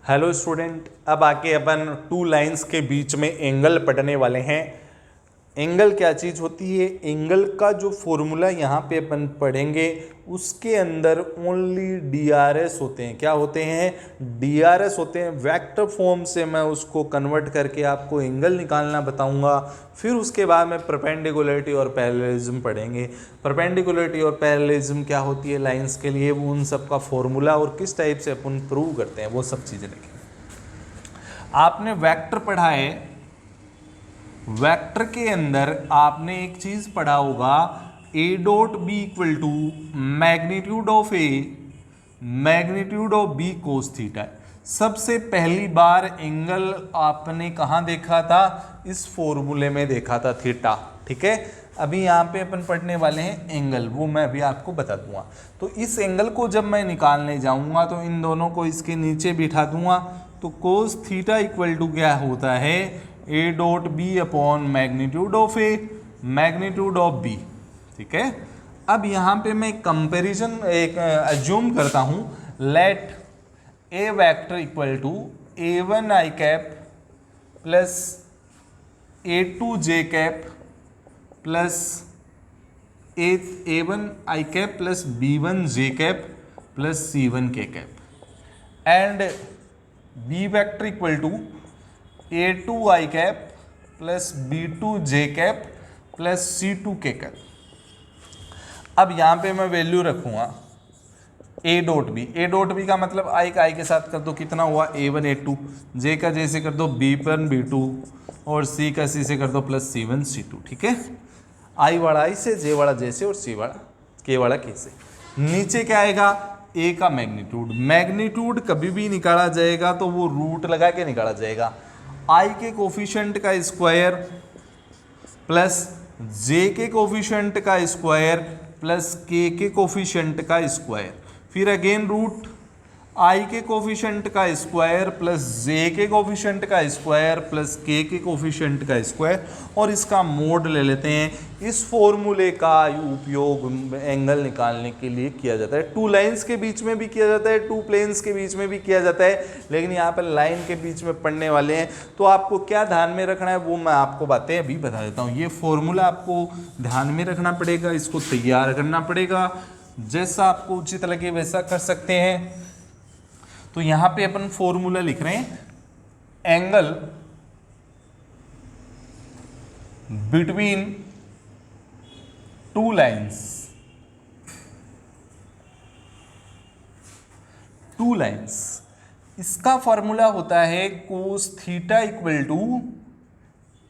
Hello student, अब आके अपन two lines के बीच में एंगल पढ़ने वाले हैं। एंगल क्या चीज़ होती है? एंगल का जो फॉर्मूला यहाँ पे अपन पढ़ेंगे उसके अंदर ओनली डीआरएस होते हैं। क्या होते हैं? डीआरएस होते हैं। वेक्टर फॉर्म से मैं उसको कन्वर्ट करके आपको एंगल निकालना बताऊंगा। फिर उसके बाद में परपेंडिकुलरिटी और पैरेललिज्म पढ़ेंगे। परपेंडिकुलरिटी और पैरेललिज्म क्या होती है लाइंस के लिए, वो उन सब का फॉर्मूला और किस टाइप से अपन प्रूव करते हैं वो सब चीज़ें देखेंगे। आपने वेक्टर पढ़ा है, वेक्टर के अंदर आपने एक चीज पढ़ा होगा, A dot B equal to magnitude of A magnitude of B cos theta. सबसे पहली बार एंगल आपने कहाँ देखा था? इस फॉर्मूले में देखा था, थीटा। ठीक है, अभी यहाँ पे अपन पढ़ने वाले हैं एंगल, वो मैं अभी आपको बता दूंगा। तो इस एंगल को जब मैं निकालने जाऊंगा तो इन दोनों को इसके नीचे बिठा दूंगा। तो कोस थीटा इक्वल टू क्या होता है? A dot B upon magnitude of A magnitude of B. ठीक है, अब यहाँ पे मैं कंपैरिजन एक अज्यूम करता हूँ। Let a vector equal to A one i cap plus a two j cap plus a one i cap plus B one j cap plus C one k cap and b vector equal to a two i cap plus B two j cap plus C two k cap. अब यहाँ पे मैं value रखूँगा a dot b. A dot b का मतलब आई का आई के साथ कर दो, कितना हुआ? ए वन ए टू, जे का जे से कर दो बी वन बी टू, और सी का सी से कर दो प्लस सी वन सी टू। ठीक है, आई वाला आई से, जे वाला जे से, और सी वाला के वाला के से। नीचे क्या आएगा? ए का मैग्नीट्यूड। मैग्नीट्यूड कभी भी निकाला जाएगा तो वो रूट लगा के निकाला जाएगा। आई के कोफिशिएंट का स्क्वायर प्लस जे के कोफिशिएंट का स्क्वायर प्लस के कोफिशिएंट का स्क्वायर, फिर अगेन रूट आई के कोफिशिएंट का स्क्वायर प्लस जे के कोफिशिएंट का स्क्वायर प्लस के कोफिशिएंट का स्क्वायर, और इसका मोड ले लेते हैं। इस फॉर्मूले का उपयोग एंगल निकालने के लिए किया जाता है। टू लाइंस के बीच में भी किया जाता है, टू प्लेन्स के बीच में भी किया जाता है, लेकिन यहाँ पर लाइन के बीच में पढ़ने वाले हैं तो आपको क्या ध्यान में रखना है वो मैं आपको बातें अभी बता देता हूँ। ये फॉर्मूला आपको ध्यान में रखना पड़ेगा, इसको तैयार करना पड़ेगा, जैसा आपको उचित लगे वैसा कर सकते हैं। तो यहां पे अपन फॉर्मूला लिख रहे हैं, angle between two lines, two lines, इसका फॉर्मूला होता है cos theta equal to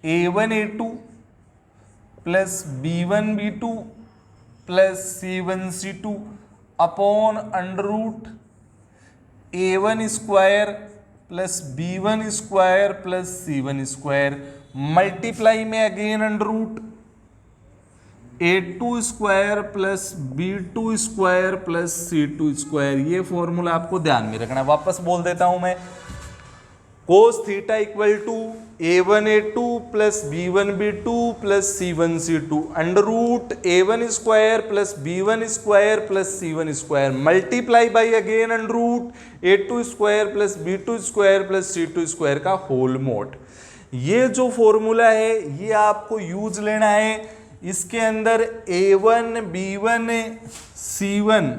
A one A two plus B one B two plus C one C two upon under root A one square plus B one square plus C one square multiply में again under root ए two square plus B two square plus सी two square. ये formula आपको ध्यान में रखना है। वापस बोल देता हूं मैं, cos theta equal to A one A two plus B one B two plus C one C two under root A one square plus B one square plus C one square multiply by again under root A two square plus B two square plus C two square का whole mod. ये जो formula है ये आपको use लेना है। इसके अंदर a one b one c one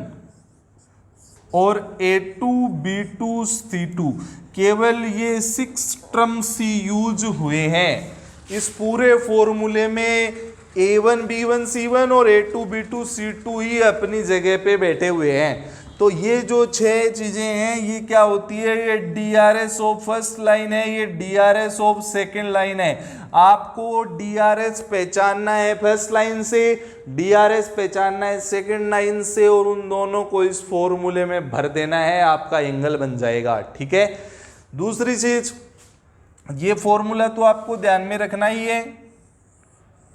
और a two b two c two, केवल ये 6 टर्म्स ही यूज हुए हैं। इस पूरे फॉर्मूले में A1 B1 C1 और A2 B2 C2 ही अपनी जगह पे बैठे हुए हैं। तो ये जो 6 चीज़ें हैं ये क्या होती है? ये DRS ऑफ फर्स्ट लाइन है, ये DRS ऑफ सेकेंड लाइन है। आपको DRS पहचानना है फर्स्ट लाइन से, DRS पहचानना है सेकेंड लाइन से, और उन दोनों को इस फॉर्मूले में भर देना है, आपका एंगल बन जाएगा। ठीक है, दूसरी चीज, ये फॉर्मूला तो आपको ध्यान में रखना ही है।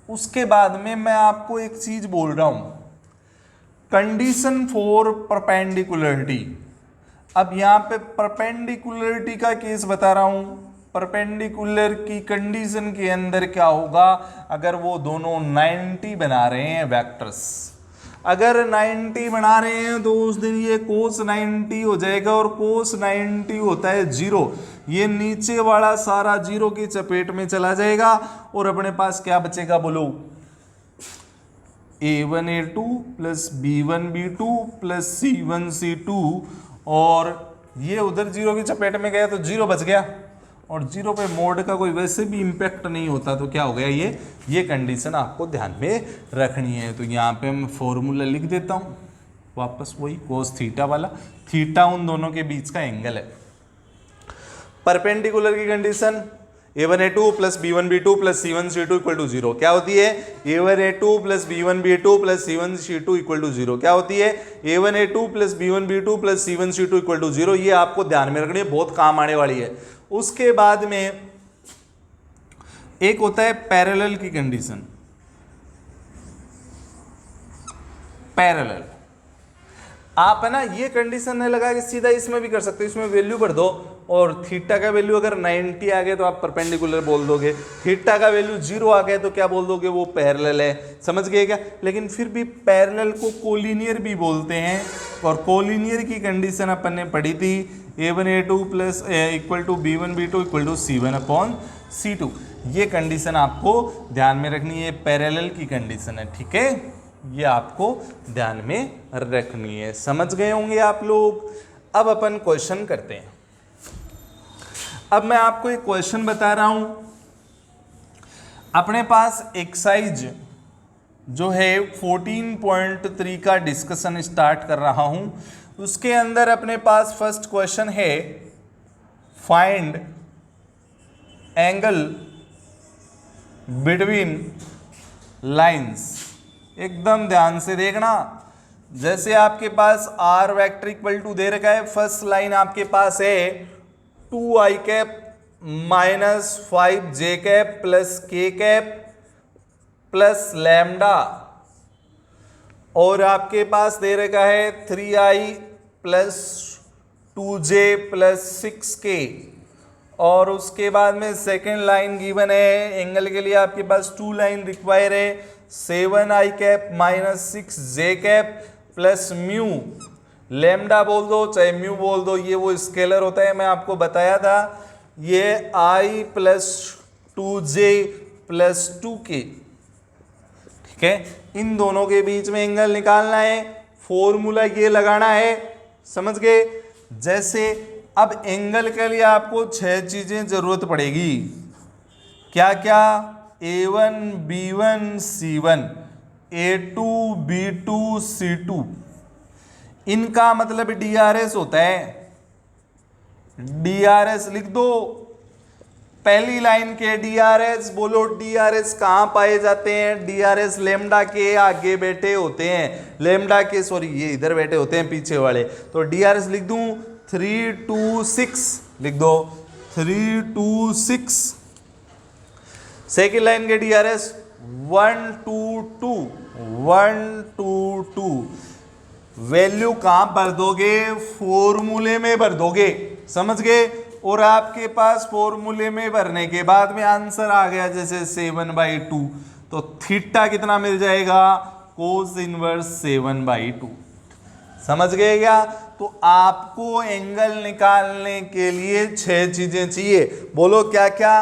उसके बाद में मैं आपको एक चीज बोल रहा हूं, कंडीशन फॉर परपेंडिकुलरिटी। अब यहां पे परपेंडिकुलरिटी का केस बता रहा हूं। परपेंडिकुलर की कंडीशन के अंदर क्या होगा? अगर वो दोनों 90 बना रहे हैं वेक्टर्स, अगर 90 बना रहे हैं तो उस दिन ये cos 90 हो जाएगा, और cos 90 होता है 0। ये नीचे वाला सारा 0 की चपेट में चला जाएगा और अपने पास क्या बचेगा बोलो, a1a2 plus b1b2 plus c1c2, और ये उधर 0 की चपेट में गया तो 0 बच गया, और 0 पे मोड का कोई वैसे भी इम्पैक्ट नहीं होता, तो क्या हो गया ये कंडीशन आपको ध्यान में रखनी है। तो यहाँ पे मैं फॉर्मूला लिख देता हूँ वापस, वही कोस थीटा वाला, थीटा उन दोनों के बीच का एंगल है। परपेंडिकुलर की condition a1a2 plus b1b2 plus c1c2 equal to 0 क्या होती है, a1a2 plus b1b2 plus c1c2 equal to 0 क्या होती है, a1a2 plus b1b2 plus c1c2 equal to 0। ये आपको ध्यान में रखनी है, बहुत काम आने वाली है। उसके बाद में एक होता है पैरेलल की कंडीशन। पैरेलल आप है ना, ये कंडीशन है लगा के सीधा इसमें भी कर सकते हो, इसमें वैल्यू भर दो और थीटा का वैल्यू अगर 90 आ गए तो आप परपेंडिकुलर बोल दोगे, थीटा का वैल्यू 0 आ गए तो क्या बोल दोगे, वो पैरेलल है। समझ गए क्या? लेकिन फिर भी पैरेलल को कोलिनियर भी बोलते हैं, और कोलिनियर की कंडीशन अपन ने पढ़ी थी a1a2 plus equal to b1b2 equal to c1/c2। ये कंडीशन आपको ध्यान में रखनी है, पैरेलल की कंडीशन है, ठीक है, ये आपको ध्यान में रखनी है। समझ गए होंगे आप लोग। अब अपन क्वेश्चन करते हैं। अब मैं आपको एक क्वेश्चन बता रहा हूं, अपने पास एक्सरसाइज जो है 14.3 का डिस्कशन स्टार्ट कर रहा हूं। उसके अंदर अपने पास फर्स्ट क्वेश्चन है, फाइंड एंगल बिटवीन लाइंस। एकदम ध्यान से देखना, जैसे आपके पास आर वेक्टर इक्वल टू दे रखा है, फर्स्ट लाइन आपके पास है 2i cap minus 5j cap plus k cap plus lambda, और आपके पास दे रखा है 3i plus 2j plus 6k, और उसके बाद में सेकेंड लाइन गिवन है एंगल के लिए आपके पास 2 लाइन रिक्वायर है, 7i cap minus 6j cap plus mu, lambda बोल दो चाहे म्यू बोल दो, ये वो स्केलर होता है, मैं आपको बताया था, ये i plus 2j plus 2k, ठीक है। इन दोनों के बीच में एंगल निकालना है, फॉर्मूला ये लगाना है, समझ गए। जैसे अब एंगल के लिए आपको 6 चीजें जरूरत पड़ेगी, क्या क्या, a1 b1 c1 a2 b2 c2, इनका मतलब DRS होता है, DRS लिख दो। पहली लाइन के DRS बोलो, DRS कहाँ पाए जाते हैं, DRS लैम्डा के आगे बैठे होते हैं, लैम्डा के सॉरी ये इधर बैठे होते हैं पीछे वाले, तो DRS लिख दूं 3 2 6, लिख दो 3 2 6। सेकेंड लाइन के DRS 1 2 2 1 2 2, वैल्यू कहां भर दोगे, फॉर्मूले में भर दोगे, समझ गए। और आपके पास फॉर्मूले में भरने के बाद में आंसर आ गया जैसे 7/2, तो थीटा कितना मिल जाएगा, कोस इनवर्स 7/2। समझ गए क्या? तो आपको एंगल निकालने के लिए 6 चीजें चाहिए, बोलो क्या क्या,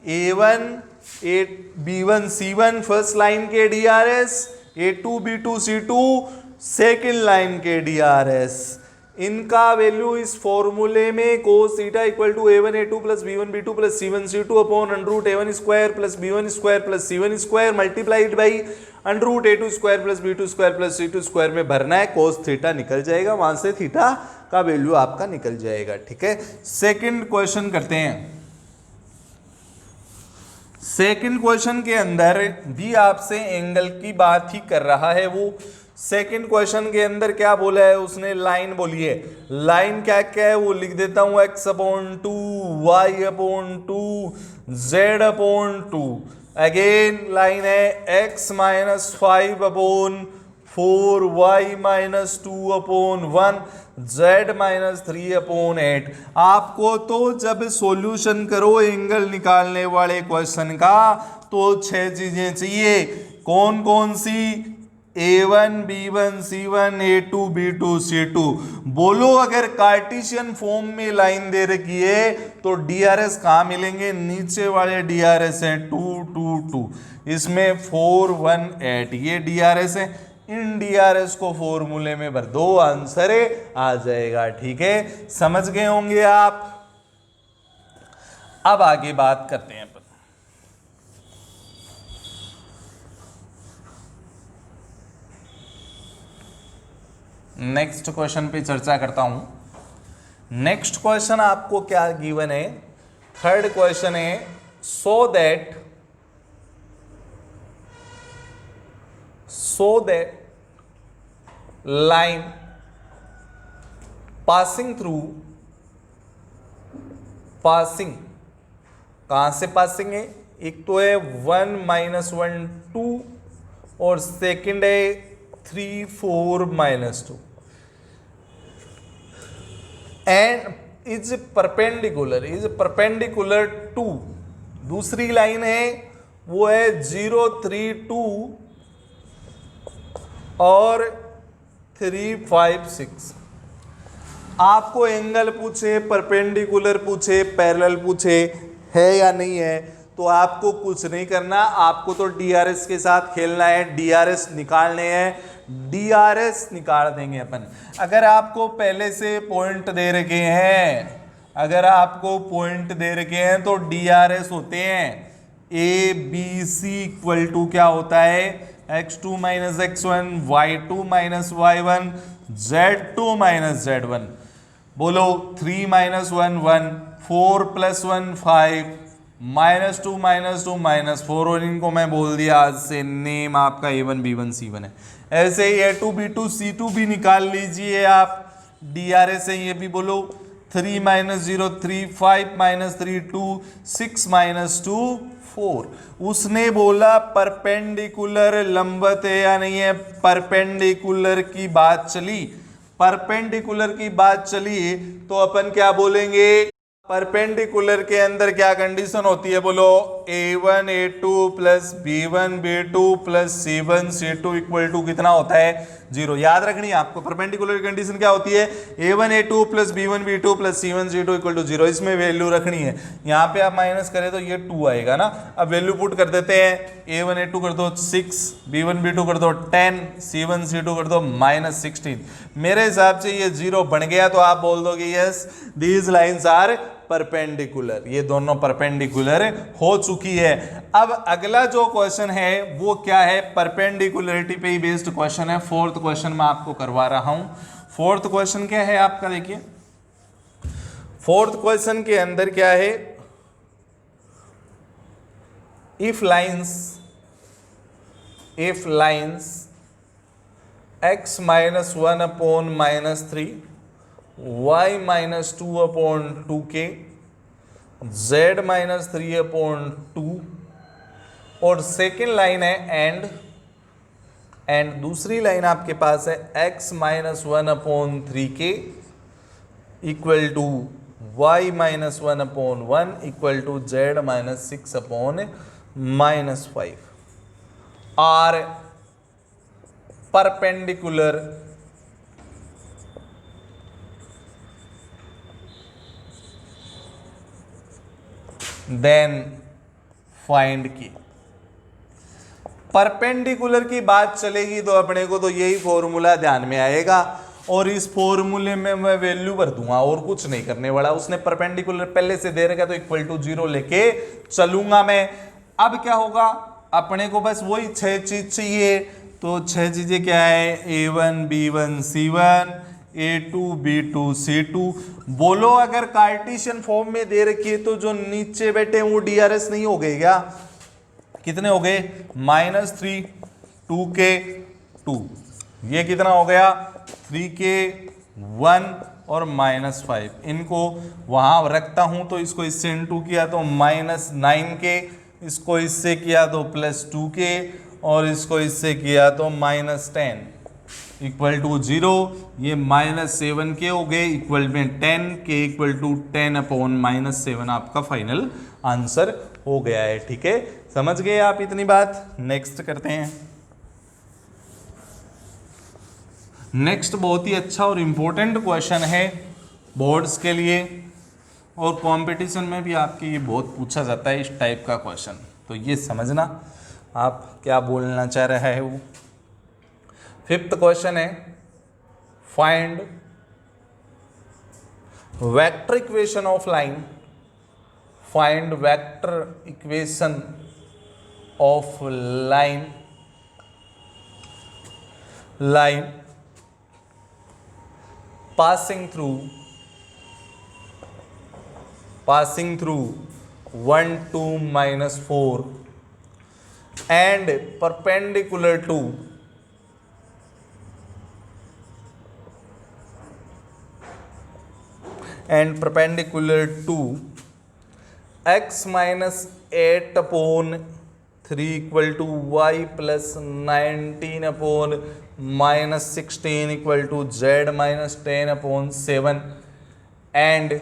a1 b1 c1 first line के DRS, a2 b2 c2 second line के DRS, इनका वैल्यू इस फॉर्मूले में cos theta equal to a1 a2 plus b1 b2 plus c1 c2 upon under root a1 square plus b1 square plus c1 square multiplied by under root a2 square plus b2 square plus c2 square में भरना है, cos theta निकल जाएगा, वहां से theta का value आपका निकल जाएगा, ठीक है। सेकेंड क्वेश्चन करते हैं। सेकेंड क्वेश्चन के अंदर भी आपसे एंगल की बात ही कर रहा है वो। सेकंड क्वेश्चन के अंदर क्या बोला है उसने, लाइन बोली है, लाइन क्या क्या है वो लिख देता हूं, x/2 y/2 z/2, again line है x - 5/4 y - 2/1 z - 3/8। आपको तो जब सॉल्यूशन करो एंगल निकालने वाले क्वेश्चन का तो 6 चीजें चाहिए, कौन कौन सी, A1 B1 C1 A2 B2 C2। बोलो अगर कार्टेशियन फॉर्म में लाइन दे रखी है तो DRS कहाँ मिलेंगे? नीचे वाले DRS हैं 2 2 2, इसमें 4 1 8, ये DRS है। इन DRS को फॉर्मूले में भर दो, आंसर आ जाएगा। ठीक है, समझ गए होंगे आप। अब आगे बात करते हैं अपन। नेक्स्ट क्वेश्चन पे चर्चा करता हूं। नेक्स्ट क्वेश्चन आपको क्या गिवन है? थर्ड क्वेश्चन है, सो दैट लाइन पासिंग कहां से पासिंग है? एक तो है 1 -1 2 और सेकंड है 3 4 -2 एंड इज परपेंडिकुलर टू। दूसरी लाइन है वो है 0 3 2 और 3 5 6। आपको एंगल पूछे, परपेंडिकुलर पूछे, पैरेलल पूछे, है या नहीं है, तो आपको कुछ नहीं करना, आपको तो DRS के साथ खेलना है, DRS निकालने हैं, DRS निकाल देंगे अपन। अगर आपको पहले से पॉइंट दे रखे हैं, तो DRS होते हैं A B C equal to क्या होता है? x2 - x1 y2 - y1 z2 - z1। बोलो 3 - 1 1 4 + 1 5 -2 -2 -4, और इनको मैं बोल दिया आज से नेम आपका A1 B1 C1 है। ऐसे ही A2 B2 C2 भी निकाल लीजिए आप, DRS है ये भी। बोलो 3 - 0 3 5 - 3 2 6 -2 4। उसने बोला परपेंडिकुलर लंबवत है या नहीं है? परपेंडिकुलर की बात चली तो अपन क्या बोलेंगे? परपेंडिकुलर के अंदर क्या कंडीशन होती है? बोलो A1 A2 plus B1 B2 plus C1 C2 equal to कितना होता है? 0। याद रखनी है आपको, परपेंडिकुलर की कंडीशन क्या होती है? A1 A2 plus B1 B2 plus C1 C2 equal to 0। इसमें वैल्यू रखनी है। यहाँ पे आप माइनस करें तो ये 2 आएगा ना। अब वैल्यू पुट कर देते हैं। A1 A2 कर दो 6, B1 B2 कर दो 10, C1 C2 कर दो -16। मेरे हिसाब से ये 0 बन गया, तो आप बोल दोगे yes these lines are perpendicular. ये दोनों परपेंडिकुलर हो चुकी है। अब अगला जो क्वेश्चन है वो क्या है? परपेंडिकुलरिटी पे ही बेस्ड क्वेश्चन है। फोर्थ क्वेश्चन मैं आपको करवा रहा हूं। फोर्थ क्वेश्चन क्या है आपका? देखिए फोर्थ क्वेश्चन के अंदर क्या है? If lines x - 1 upon -3 y - 2 upon 2k z - 3 upon 2, और सेकेंड लाइन है एंड दूसरी लाइन आपके पास है x - 1 upon 3k equal to y - 1 upon 1 equal to z - 6 upon -5 are perpendicular then find K. Perpendicular की बात चलेगी तो अपने को तो यही फॉर्मूला ध्यान में आएगा, और इस फॉर्मूले में मैं वैल्यू भर दूंगा और कुछ नहीं करने वाला। उसने परपेंडिकुलर पहले से दे रखा तो इक्वल टू 0 लेके चलूंगा मैं। अब क्या होगा? अपने को बस वही 6 चीज चाहिए, तो 6 चीजें क्या है? A1 B1 C1 A2 B2 C2। बोलो अगर कार्टेशियन फॉर्म में दे रखी है तो जो नीचे बैठे वो DRS नहीं हो गए क्या? कितने हो गए? -3 2k 2, ये कितना हो गया? 3k 1 और -5। इनको वहां रखता हूं तो इसको इससे इनटू किया तो -9k, इसको इससे किया तो +2k, और इसको इससे किया तो -10 इक्वल टू 0। ये -7k हो गए इक्वल में 10k इक्वल टू 10 अपॉन -7 आपका फाइनल आंसर हो गया है। ठीक है, समझ गए आप इतनी बात? नेक्स्ट करते हैं। नेक्स्ट बहुत ही अच्छा और इम्पोर्टेंट क्वेश्चन है बोर्ड्स के लिए, और कंपटीशन में भी आपके ये बहुत पूछा जाता है इस टाइप का क्वेश्चन, तो ये समझना आप क्या बोलना चाह रहा है वो। फिफ्थ क्वेश्चन है find vector equation of line, find vector equation of line passing through 1 2 minus 4 and perpendicular to x minus 8 upon 3 equal to y plus 19 upon minus 16 equal to z minus 10 upon 7 and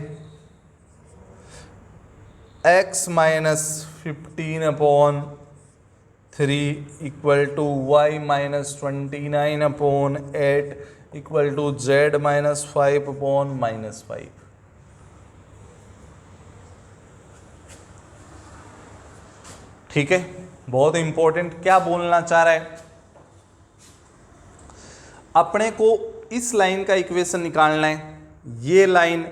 x minus 15 upon 3 equal to y minus 29 upon 8 equal to z minus 5 upon minus 5। ठीक है, बहुत important. क्या बोलना चाह रहा है, अपने को इस लाइन का इक्वेशन निकालना है। ये लाइन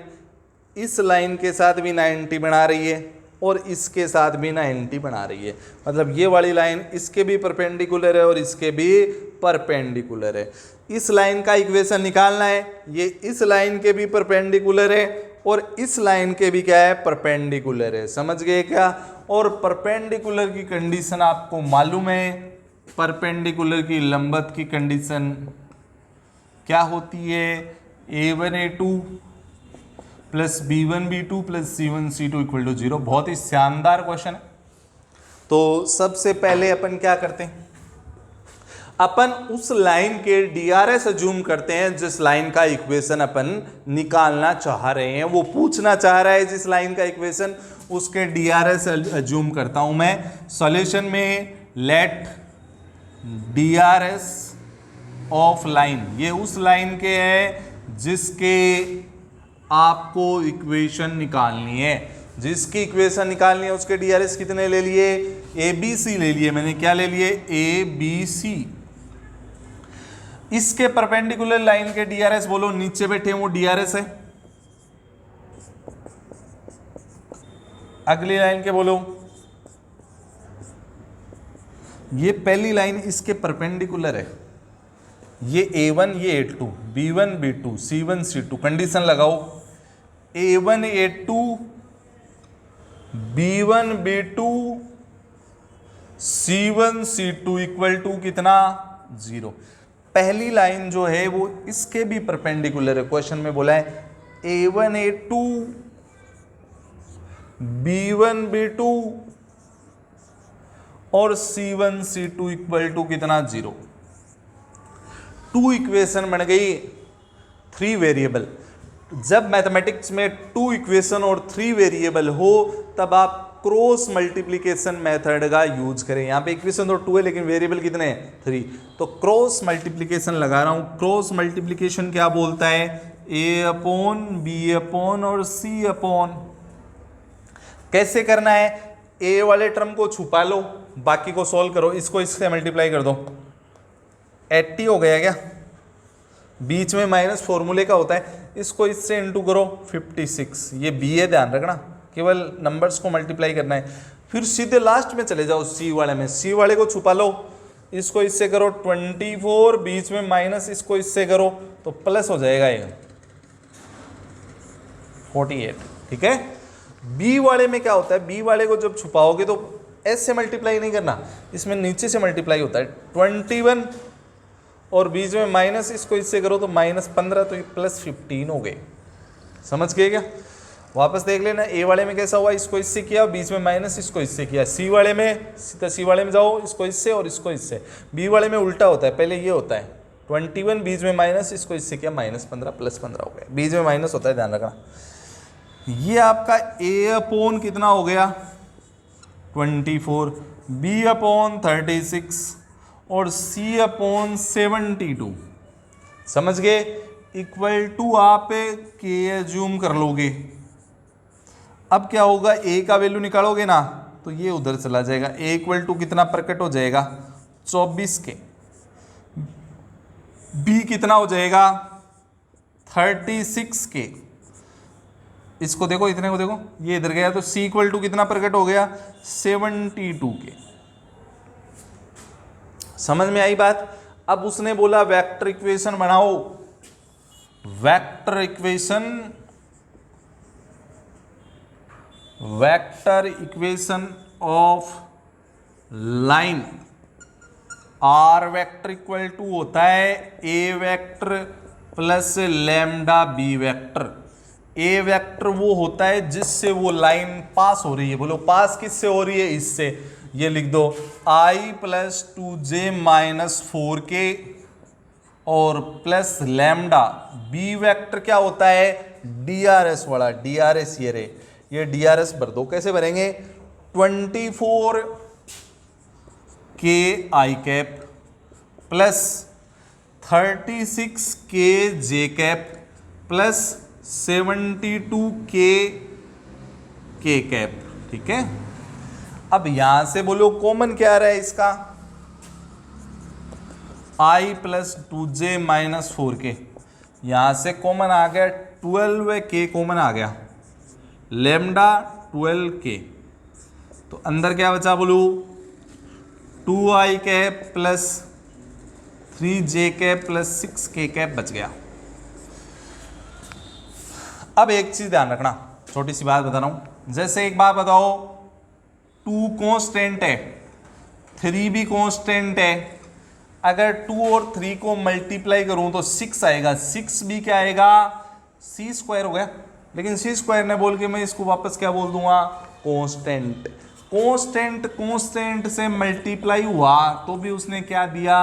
इस लाइन के साथ भी 90 बना रही है और इसके साथ भी 90 बना रही है, मतलब ये वाली लाइन इसके भी परपेंडिकुलर है और इसके भी परपेंडिकुलर है। इस लाइन का इक्वेशन निकालना है, ये इस लाइन के भी परपेंडिकुलर है और इस लाइन के भी क्या है, परपेंडिकुलर है। समझ गए क्या? और परपेंडिकुलर की कंडीशन आपको मालूम है, परपेंडिकुलर की लंबत की कंडीशन क्या होती है, a1 a2 plus b1 b2 plus c1 c2 equal to 0। बहुत ही शानदार क्वेश्चन है। तो सबसे पहले अपन क्या करते हैं, अपन उस लाइन के DRS अज्यूम करते हैं जिस लाइन का इक्वेशन अपन निकालना चाह रहे हैं, वो पूछना चाह रहा है जिस लाइन का इक्वेशन, उसके DRS अज्यूम करता हूं मैं। सॉल्यूशन में लेट DRS ऑफ लाइन, ये उस लाइन के है जिसके आपको इक्वेशन निकालनी है, जिसकी इक्वेशन निकालनी है उसके DRS कितने ले लिए, ABC ले लिए मैंने। क्या ले लिए, ABC। इसके परपेंडिकुलर लाइन के DRS बोलो, नीचे बैठे वो DRS है। अगली लाइन के बोलो, ये पहली लाइन इसके परपेंडिकुलर है, ये A1 ये A2 B1 B2 C1 C2। Condition लगाओ, A1 A2 B1 B2 C1 C2 equal to कितना, 0। पहली लाइन जो है वो इसके भी परपेंडिकुलर है। क्वेश्चन में बोला है A1 A2 B1 B2 और C1 C2 इक्वल टू कितना, 0। 2 इक्वेशन बन गई 3 वेरिएबल। जब मैथमेटिक्स में 2 इक्वेशन और 3 वेरिएबल हो तब आप क्रॉस मल्टीप्लिकेशन मेथड का यूज करें। यहाँ पे इक्वेशन तो 2 है लेकिन वेरिएबल कितने हैं, 3, तो क्रॉस मल्टीप्लिकेशन लगा रहा हूँ। क्रॉस मल्टीप्लिकेशन क्या बोलता है, A अपॉन B अपॉन और C अपॉन। कैसे करना है, A वाले टर्म को छुपा लो, बाकी को सॉल्व करो। इसको इससे मल्टीप्लाई कर दो, 80 हो गया क्या, बीच में माइनस फॉर्मूले का होता है, इसको इससे इंटू करो 56। ये बी है, ध्यान रखना, केवल नंबर्स को मल्टीप्लाई करना है। फिर सीधे लास्ट में चले जाओ सी वाले में, सी वाले को छुपा लो, इसको इससे करो 24, बीच में माइनस, इसको इससे करो तो प्लस हो जाएगा ये 48। ठीक है। बी वाले में क्या होता है, बी वाले को जब छुपाओगे तो एस से मल्टीप्लाई नहीं करना, इसमें नीचे से मल्टीप्लाई होता है। 21 और बीच में माइनस, इसको इससे करो तो -15, तो ये +15 हो गए। समझ गए क्या? वापस देख लेना, ए वाले में कैसा हुआ, इसको इससे किया, बीच में माइनस, इसको इससे किया। सी वाले में सीधा सी वाले में जाओ, इसको इससे और इसको इससे। बी वाले में उल्टा होता है, पहले ये होता है 21, बीच में माइनस, इसको इससे किया, -15 +15 हो गया। बीच में माइनस होता है, ध्यान रखना। ये आपका ए अपॉन कितना हो गया 24, बी अपॉन 36 और सी अपॉन 72। समझ गए। इक्वल टू आप के एज्यूम कर लोगे। अब क्या होगा, ए का वैल्यू निकालोगे ना तो ये उधर चला जाएगा। ए इक्वल टू कितना प्रकट हो जाएगा 24 के। बी कितना हो जाएगा 36 के। इसको देखो, इतने को देखो, ये इधर गया तो सी इक्वल टू कितना प्रकट हो गया 72 के। समझ में आई बात। अब उसने बोला वेक्टर इक्वेशन बनाओ। Vector equation of line. R vector equal to होता है a vector plus lambda b vector. A vector वो होता है जिससे वो लाइन पास हो रही है। बोलो पास किससे हो रही है, इससे। ये लिख दो आई प्लस 2j माइनस 4k और प्लस लैम्डा। बी वेक्टर क्या होता है डीआरएस वाला। डीआरएस ये रे, ये डीआरएस भर दो। कैसे भरेंगे 24 के आई कैप प्लस 36 के जे कैप प्लस 72 के कैप। ठीक है। अब यहां से बोलो कॉमन क्या आ रहा है इसका, आई प्लस 2j माइनस 4k। यहां से कॉमन आ गया 12k कॉमन आ गया, लेमडा 12k। तो अंदर क्या बचा बोलो 2i cap plus 3j cap plus 6k cap बच गया। अब एक चीज ध्यान रखना, छोटी सी बात बता रहा हूं। जैसे एक बात बताओ, 2 कांस्टेंट है, 3 भी कांस्टेंट है। अगर 2 और 3 को मल्टीप्लाई करूं तो 6 आएगा। 6 भी क्या आएगा सी स्क्वायर हो गया। लेकिन सी स्क्वायर ने बोल के मैं इसको वापस क्या बोल दूंगा कांस्टेंट। कांस्टेंट से मल्टीप्लाई हुआ तो भी उसने क्या दिया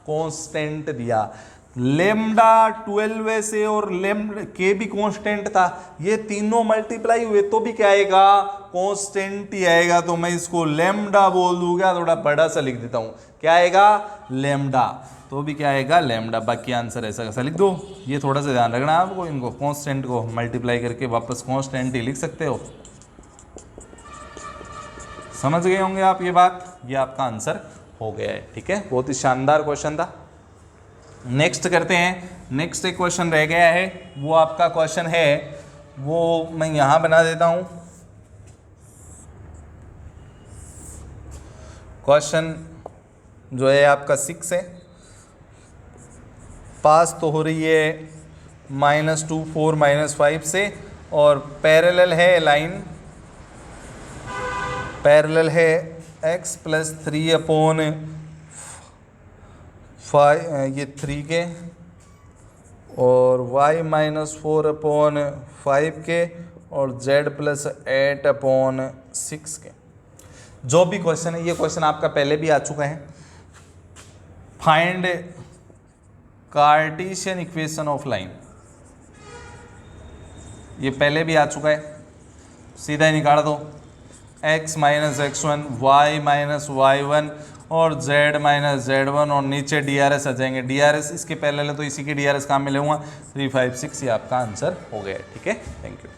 कांस्टेंट दिया। लेमडा 12 से और लेमडा के भी कांस्टेंट था, ये तीनों मल्टीप्लाई हुए तो भी क्या आएगा कांस्टेंट ही आएगा। तो मैं इसको लेमडा बोल दूंगा, थोड़ा बड़ा सा लिख देता हूं, क्या आएगा लेमडा, तो भी क्या आएगा लेमडा। बाकी आंसर ऐसा कैसा लिख दो। ये थोड़ा सा ध्यान रखना आपको, इनको कांस्टेंट को मल्टीप्लाई करके वापस कांस्टेंट ही लिख सकते हो। समझ गए होंगे आप ये बात। ये आपका आंसर हो गया है। ठीक है, बहुत ही शानदार क्वेश्चन था। नेक्स्ट करते हैं। नेक्स्ट एक क्वेश्चन रह गया है, वो आपका क्वेश्चन है, वो मैं यहां बना देता हूं। क्वेश्चन जो है आपका 6 है। पास तो हो रही है -2 4 -5 से, और पैरेलल है लाइन, पैरेलल है x प्लस 3 अपॉन 5 ये 3 के और y माइनस 4 अपॉन 5 के और z प्लस 8 अपॉन 6 के। जो भी क्वेश्चन है, ये क्वेश्चन आपका पहले भी आ चुका है। Find Cartesian equation of line, ये पहले भी आ चुका है। सीधा ही निकाल दो x minus x1 y minus y1 और z माइनस z1 और नीचे DRS आ जाएंगे। DRS इसके पहले तो इसी के DRS काम में ले 3 5 6, ये आपका आंसर हो गया। ठीक है, थैंक यू।